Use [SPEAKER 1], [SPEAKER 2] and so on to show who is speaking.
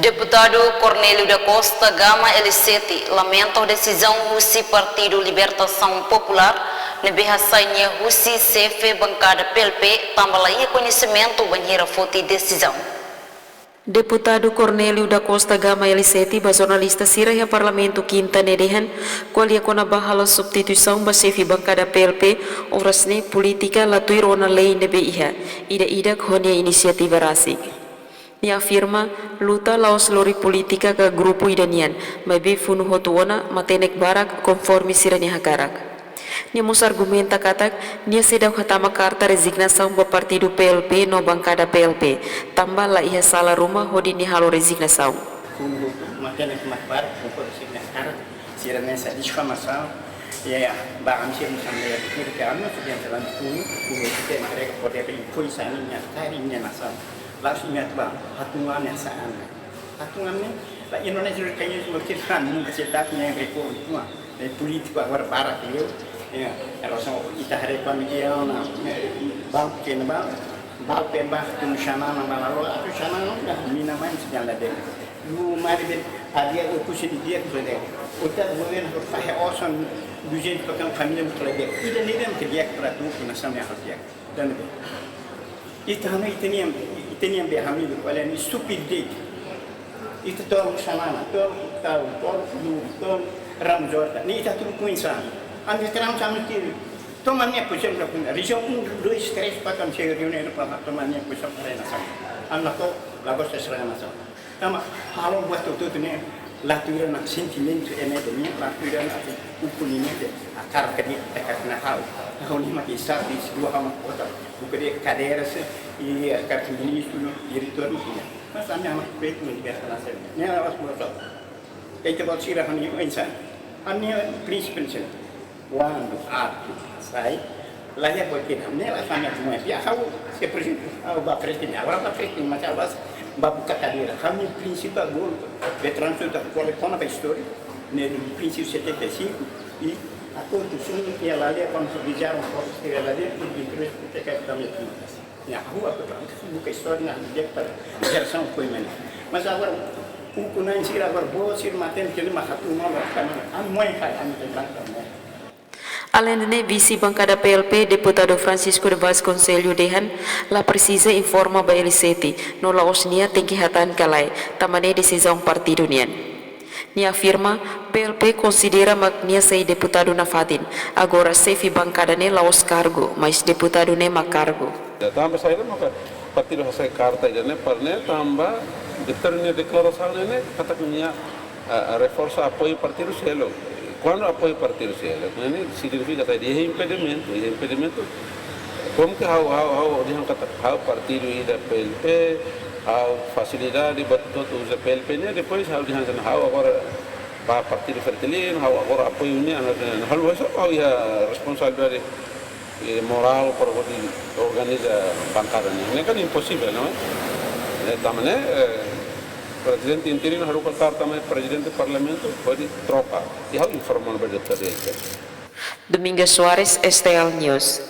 [SPEAKER 1] Deputado Cornélio da Costa Gama Elisete lamenta a decisão do Partido Libertação Popular na berraçanha Russi CF bancada PLP também conhecimento banheira foto decisão.
[SPEAKER 2] Deputado Cornélio da Costa Gama Elisete, jornalista Siraya Parlamento Quinta Nedehan, qual ia kona bahala substituição ba chefe bancada PLP, orasne política latuirona lei NBIH, ida honia inisiativa rasik. Nia afirma luta laos lori politika ke grupo idanian, mabe funu hotuona matenek barak conforme sirani hakarak. Nia mus argumenta katak nia sedang hatama karta resignação ba partido PLP no bancada PLP, tambah la iha sala rumah hodi ni halo resignação.
[SPEAKER 3] Funu hotu matenek barak conforme sirani hakarak, sirani sa difamação ya baham sir musamaya dikir ke anu sudah jalan funu hotu mereka poder impoi saninya tarinya nasam. Langsung ingat bang, hatungannya saan. Hatungannya, lah Indonesia kayaknya cuma kita mencetaknya yang rekor semua. Dari politik agak barat itu, ya. Kalau sama kita harapan dia, bang kena bang pembah tu sana nama lalu, atau sana dah mina main sedang ada. Lu mari dia utusin dia tu saja. Utar mungkin pakai osan dujen pakai family mutlak. Ida ni dia kerja keratu penasam yang kerja. Dan itu hanya itu yang berhamil oleh ini stupid date. Itu tahun sana, tahun Ramzan. Ini itu tu kuinsan. Anda sekarang sama kiri. Temannya pusing berapa? Risau 1, 2, 3, 4 saya reuni apa? Temannya pusing berapa sama? Anak tu lagu seserang sama. Tapi kalau buat tu ni laturan nak sentimen tu ini demi laturan nak ukun ini je. Akar kedi dekat nak hal. Kalau ni mati sah di dua hal kota. Bukan dia kader se, ini akar kini itu diretor mungkin. Masalahnya amat baik menjadi alasan. Ni awas buat apa? Kita buat sirah ni insan. Ani prinsip prinsip. Wan arti saya. Lahir buat kita. Ni alasannya semua. Ya kau seperti bapa presiden. Orang bapa presiden macam apa? Bapa kader. Kami prinsip agul. Veteran sudah kolektor apa histori. Ni prinsip seperti ini. Aku tu sini dia lalai kalau bicara orang dia lalai lebih terus kita kami tu. Ya aku apa bukan histori nak dia per bicara koi mana. Masa awal ukuran sirah berbos sir maten kini mahatu malah kami amoy kai kami tentang.
[SPEAKER 2] Além de vice bancada PLP, deputado Francisco de Vasconcelho Dehan, la precisa informa ba Elisete, no laosnia tem que hatan kalai, tamane decisão partido nian. Nia afirma, PLP considera magnia sei deputado na Fatin, agora chefe bancada ne laos cargo, mas deputado ne mak cargo.
[SPEAKER 4] Tambah saya maka partido saya karta ini pernah tambah determinasi deklarasi ini katakannya reforça apoio partido selo. Quando apoio partido selo, ini significa que dia impedimento, como que dia kata partido ida PLP facilidade betul usa PLP ni depois hal dihantar hal agora partido fertilino hal agora apoio ni hal itu ya responsabilidade moral para organizar bancada ni kan impossível não é também presidente interino harus berkata também presidente parlamento pode trocar e hal informar berdekat dia.
[SPEAKER 2] Domingo Soares, STL News.